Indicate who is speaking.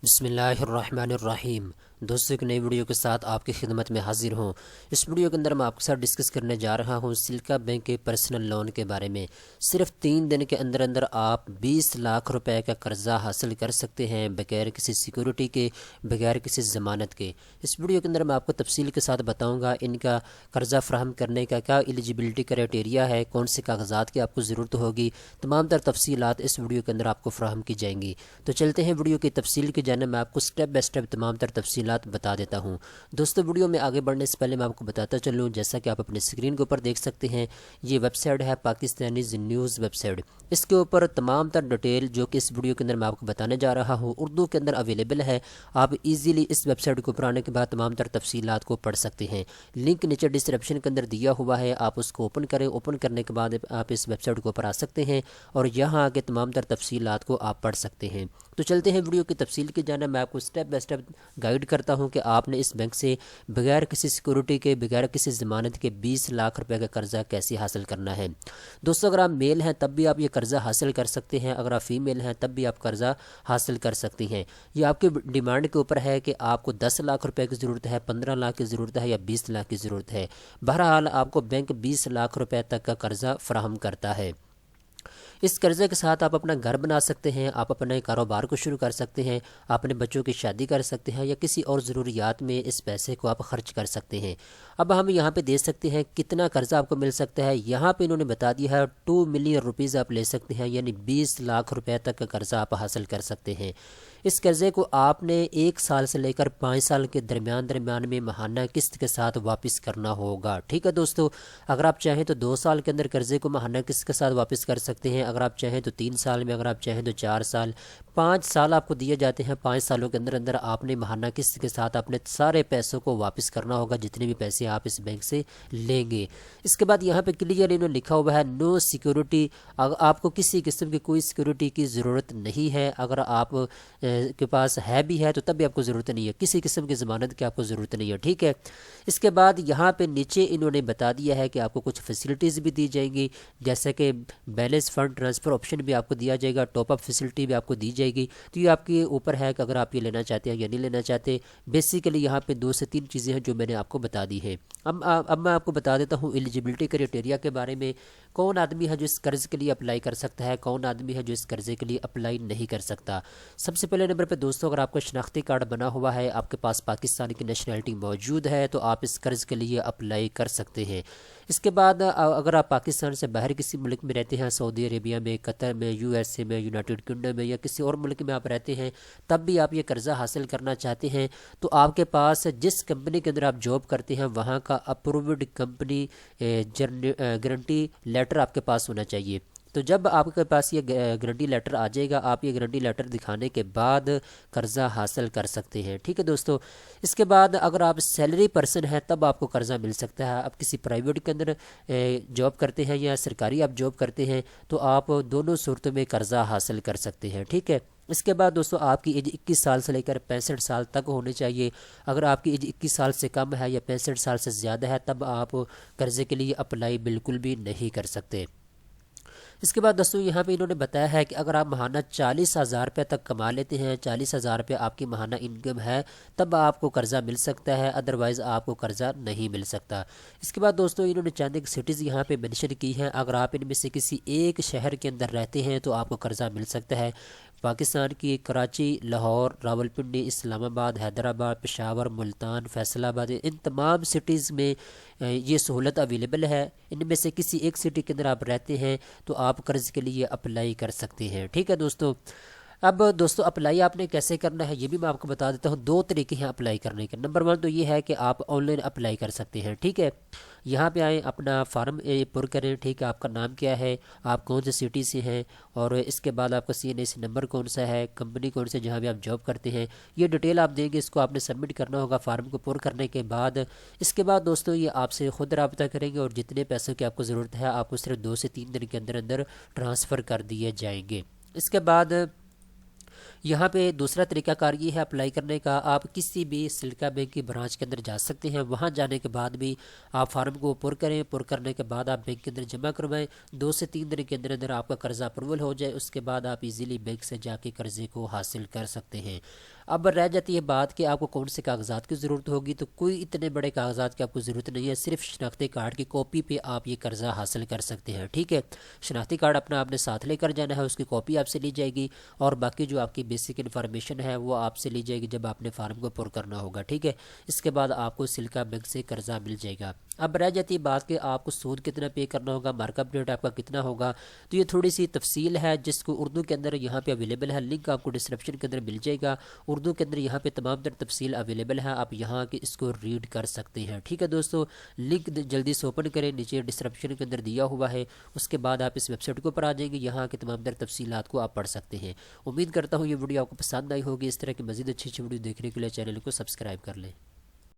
Speaker 1: بسم اللہ الرحمن الرحیم۔ دوستوں ایک نئی ویڈیو کے ساتھ آپ کی خدمت میں حاضر ہوں۔ اس ویڈیو کے اندر میں آپ کے ساتھ ڈسکس کرنے جا رہا ہوں سلکا بینک کے پرسنل لون کے بارے میں۔ صرف 3 دن کے اندر اندر آپ 20 لاکھ روپے کا قرضہ حاصل کر سکتے ہیں بغیر کسی سیکورٹی کے، بغیر کسی ضمانت کے۔ اس ویڈیو کے اندر میں آپ کو تفصیل کے ساتھ بتاؤں گا ان کا قرضہ فراہم کرنے کا کیا ایلیجیبلٹی کرائٹیریا ہے، کون سے کاغذات کی آپ کو ضرورت ہوگی، تمام تر تفصیلات اس ویڈیو کے اندر آپ کو فراہم کی جائیں گی۔ تو چلتے ہیں ویڈیو کی تفصیل کی جانب، میں آپ کو سٹیپ بائی سٹیپ تمام تر تفصیلات بتا دیتا ہوں۔ دوستو ویڈیو میں آگے بڑھنے سے پہلے میں آپ کو بتاتا چلوں، جیسا کہ آپ اپنے اسکرین کے اوپر دیکھ سکتے ہیں، یہ ویب سائٹ ہے پاکستانی نیوز ویب سائٹ۔ اس کے اوپر تمام تر ڈیٹیل جو کہ اس ویڈیو کے اندر میں آپ کو بتانے جا رہا ہوں اردو کے اندر اویلیبل ہے۔ آپ ایزیلی اس ویب سائٹ کے اوپر آنے کے بعد تمام تر تفصیلات کو پڑھ سکتے ہیں۔ لنک نیچے ڈسکرپشن کے اندر دیا ہوا ہے، آپ اس کو اوپن کریں۔ اوپن کرنے کے بعد آپ اس ویب سائٹ کے اوپر آ سکتے ہیں اور یہاں آ کے تمام تر تفصیلات کو آپ پڑھ سکتے ہیں۔ تو چلتے ہیں ویڈیو کی تفصیل کی جانب، میں آپ کو سٹیپ بائی سٹیپ گائیڈ کرتا ہوں کہ آپ نے اس بینک سے بغیر کسی سیکورٹی کے، بغیر کسی ضمانت کے 20 لاکھ روپے کا قرضہ کیسے حاصل کرنا ہے۔ دوستو اگر آپ میل ہیں تب بھی آپ یہ قرضہ حاصل کر سکتے ہیں، اگر آپ فیمیل ہیں تب بھی آپ قرضہ حاصل کر سکتی ہیں۔ یہ آپ کی ڈیمانڈ کے اوپر ہے کہ آپ کو 10 لاکھ روپے کی ضرورت ہے، 15 لاکھ کی ضرورت ہے یا 20 لاکھ کی ضرورت ہے۔ بہرحال آپ کو بینک 20 لاکھ روپے تک کا قرضہ فراہم کرتا ہے۔ اس قرضے کے ساتھ آپ اپنا گھر بنا سکتے ہیں، آپ اپنے کاروبار کو شروع کر سکتے ہیں، اپنے بچوں کی شادی کر سکتے ہیں یا کسی اور ضروریات میں اس پیسے کو آپ خرچ کر سکتے ہیں۔ اب ہم یہاں پہ دیکھ سکتے ہیں کتنا قرضہ آپ کو مل سکتا ہے۔ یہاں پہ انہوں نے بتا دیا ہے 2 ملین روپیز آپ لے سکتے ہیں، یعنی 20 لاکھ روپے تک کا قرضہ آپ حاصل کر سکتے ہیں۔ اس قرضے کو آپ نے 1 سال سے لے کر 5 سال کے درمیان میں ماہانہ قسط کے ساتھ واپس کرنا ہوگا۔ ٹھیک ہے دوستو، اگر آپ چاہیں تو 2 سال کے اندر قرضے کو ماہانہ قسط کے ساتھ واپس کر سکتے ہیں، اگر آپ چاہیں تو 3 سال میں، اگر آپ چاہیں تو 4 سال، 5 سال آپ کو دیے جاتے ہیں۔ 5 سالوں کے اندر اندر آپ نے ماہانہ قسط کے ساتھ اپنے سارے پیسوں کو واپس کرنا ہوگا، جتنے بھی پیسے آپ اس بینک سے لیں گے۔ اس کے بعد یہاں پہ کلیئر انہوں نے لکھا ہوا ہے نو سیکورٹی، آپ کو کسی قسم کی کوئی سیکورٹی کی ضرورت نہیں ہے۔ اگر آپ کے پاس ہے بھی ہے تو تب بھی آپ کو ضرورت نہیں ہے، کسی قسم کی ضمانت کی آپ کو ضرورت نہیں ہے۔ ٹھیک ہے، اس کے بعد یہاں پہ نیچے انہوں نے بتا دیا ہے کہ آپ کو کچھ فیسلٹیز بھی دی جائیں گی، جیسے کہ بیلنس فنڈ ٹرانسفر آپشن بھی آپ کو دیا جائے گا، ٹاپ اپ فیسلٹی بھی آپ کو دی جائے گی۔ تو یہ آپ کے اوپر ہے کہ اگر آپ یہ لینا چاہتے ہیں یا نہیں لینا چاہتے۔ بیسیکلی یہاں پہ 2 سے 3 چیزیں ہیں جو میں نے آپ کو بتا دی ہیں۔ اب میں آپ کو بتا دیتا ہوں ایلیجیبلٹی کرائٹیریا کے بارے میں، کون آدمی ہے جو اس قرض کے لیے اپلائی کر سکتا ہے، کون آدمی ہے جو اس قرضے کے لیے اپلائی نہیں کر سکتا۔ سب سے پہلے نمبر پہ دوستو، اگر آپ کا شناختی کارڈ بنا ہوا ہے، آپ کے پاس پاکستان کی نیشنلٹی موجود ہے، تو آپ اس قرض کے لیے اپلائی کر سکتے ہیں۔ اس کے بعد اگر آپ پاکستان سے باہر کسی ملک میں رہتے ہیں، سعودی عربیہ میں، قطر میں، USA میں، یونائٹڈ کنگڈم میں یا کسی اور ملک میں آپ رہتے ہیں، تب بھی آپ یہ قرضہ حاصل کرنا چاہتے ہیں، تو آپ کے پاس جس کمپنی کے اندر آپ جاب کرتے ہیں وہاں کا اپرووڈ کمپنی گارنٹی لیٹر آپ کے پاس ہونا چاہیے۔ تو جب آپ کے پاس یہ گارنٹی لیٹر آ جائے گا، آپ یہ گارنٹی لیٹر دکھانے کے بعد قرضہ حاصل کر سکتے ہیں۔ ٹھیک ہے دوستو، اس کے بعد اگر آپ سیلری پرسن ہیں تب آپ کو قرضہ مل سکتا ہے۔ آپ کسی پرائیویٹ کے اندر جاب کرتے ہیں یا سرکاری آپ جاب کرتے ہیں تو آپ دونوں صورتوں میں قرضہ حاصل کر سکتے ہیں۔ ٹھیک ہے، اس کے بعد دوستو آپ کی ایج 21 سال سے لے کر 65 سال تک ہونی چاہیے۔ اگر آپ کی ایج 21 سال سے کم ہے یا 65 سال سے زیادہ ہے تب آپ قرضے کے لیے اپلائی بالکل بھی نہیں کر سکتے۔ اس کے بعد دوستو یہاں پہ انہوں نے بتایا ہے کہ اگر آپ ماہانہ 40,000 روپے تک کما لیتے ہیں، 40,000 روپے آپ کی ماہانہ انکم ہے، تب آپ کو قرضہ مل سکتا ہے، ادروائز آپ کو قرضہ نہیں مل سکتا۔ اس کے بعد دوستو انہوں نے چند ایک سٹیز یہاں پہ مینشن کی ہیں، اگر آپ ان میں سے کسی ایک شہر کے اندر رہتے ہیں تو آپ کو قرضہ مل سکتا ہے۔ پاکستان کی کراچی، لاہور، راولپنڈی، اسلام آباد، حیدرآباد، پشاور، ملتان، فیصل آباد، ان تمام سٹیز میں یہ سہولت اویلیبل ہے۔ ان میں سے کسی ایک سٹی کے اندر آپ رہتے ہیں تو آپ قرض کے لیے اپلائی کر سکتے ہیں۔ ٹھیک ہے دوستو، اب دوستو اپلائی آپ نے کیسے کرنا ہے یہ بھی میں آپ کو بتا دیتا ہوں۔ 2 طریقے ہیں اپلائی کرنے کے۔ نمبر 1 تو یہ ہے کہ آپ آن لائن اپلائی کر سکتے ہیں۔ ٹھیک ہے، یہاں پہ آئیں، اپنا فارم پر کریں۔ ٹھیک ہے، آپ کا نام کیا ہے، آپ کون سے سٹی سے ہیں، اور اس کے بعد آپ کا CNS نمبر کون سا ہے، کمپنی کون سے جہاں بھی آپ جاب کرتے ہیں، یہ ڈیٹیل آپ دیں گے۔ اس کو آپ نے سبمٹ کرنا ہوگا فارم کو پر کرنے کے بعد۔ اس کے بعد دوستو یہ آپ سے خود رابطہ کریں گے اور جتنے پیسوں کی آپ کو ضرورت ہے آپ کو صرف 2 سے 3 دن کے اندر اندر ٹرانسفر کر دیے جائیں گے۔ اس کے بعد یہاں پہ دوسرا طریقہ کار یہ ہے اپلائی کرنے کا، آپ کسی بھی سلکا بینک کی برانچ کے اندر جا سکتے ہیں، وہاں جانے کے بعد بھی آپ فارم کو پر کریں، پر کرنے کے بعد آپ بینک کے اندر جمع کروائیں۔ 2 سے 3 دن کے اندر اندر آپ کا قرضہ اپروول ہو جائے، اس کے بعد آپ ایزیلی بینک سے جا کے قرضے کو حاصل کر سکتے ہیں۔ اب رہ جاتی ہے بات کہ آپ کو کون سے کاغذات کی ضرورت ہوگی، تو کوئی اتنے بڑے کاغذات کی آپ کو ضرورت نہیں ہے، صرف شناختی کارڈ کی کاپی پہ آپ یہ قرضہ حاصل کر سکتے ہیں، ٹھیک ہے۔ شناختی کارڈ اپنا آپ نے ساتھ لے کر جانا ہے، اس کی کاپی آپ سے لی جائے گی، اور باقی جو آپ کی بیسک انفارمیشن ہے وہ آپ سے لی جائے گی جب آپ نے فارم کو پر کرنا ہوگا، ٹھیک ہے۔ اس کے بعد آپ کو سلکا بینک سے قرضہ مل جائے گا۔ اب رہ جاتی ہے بات کہ آپ کو سود کتنا پے کرنا ہوگا، مارک اپ ریٹ آپ کا کتنا ہوگا، تو یہ تھوڑی سی تفصیل ہے جس کو اردو کے اندر یہاں پہ اویلیبل ہے، لنک آپ کو ڈسکرپشن کے اندر مل جائے گا۔ اردو کے اندر یہاں پہ تمام تر تفصیل اویلیبل ہے، آپ یہاں کے اس کو ریڈ کر سکتے ہیں، ٹھیک ہے دوستو۔ لنک جلدی سے اوپن کریں، نیچے ڈسکرپشن کے اندر دیا ہوا ہے، اس کے بعد آپ اس ویب سائٹ کے اوپر آ جائیں گے، یہاں کے تمام تر تفصیلات کو آپ پڑھ سکتے ہیں۔ امید کرتا ہوں یہ ویڈیو آپ کو پسند آئی ہوگی، اس طرح کی مزید اچھی ویڈیو دیکھنے کے لیے چینل کو سبسکرائب کر لیں۔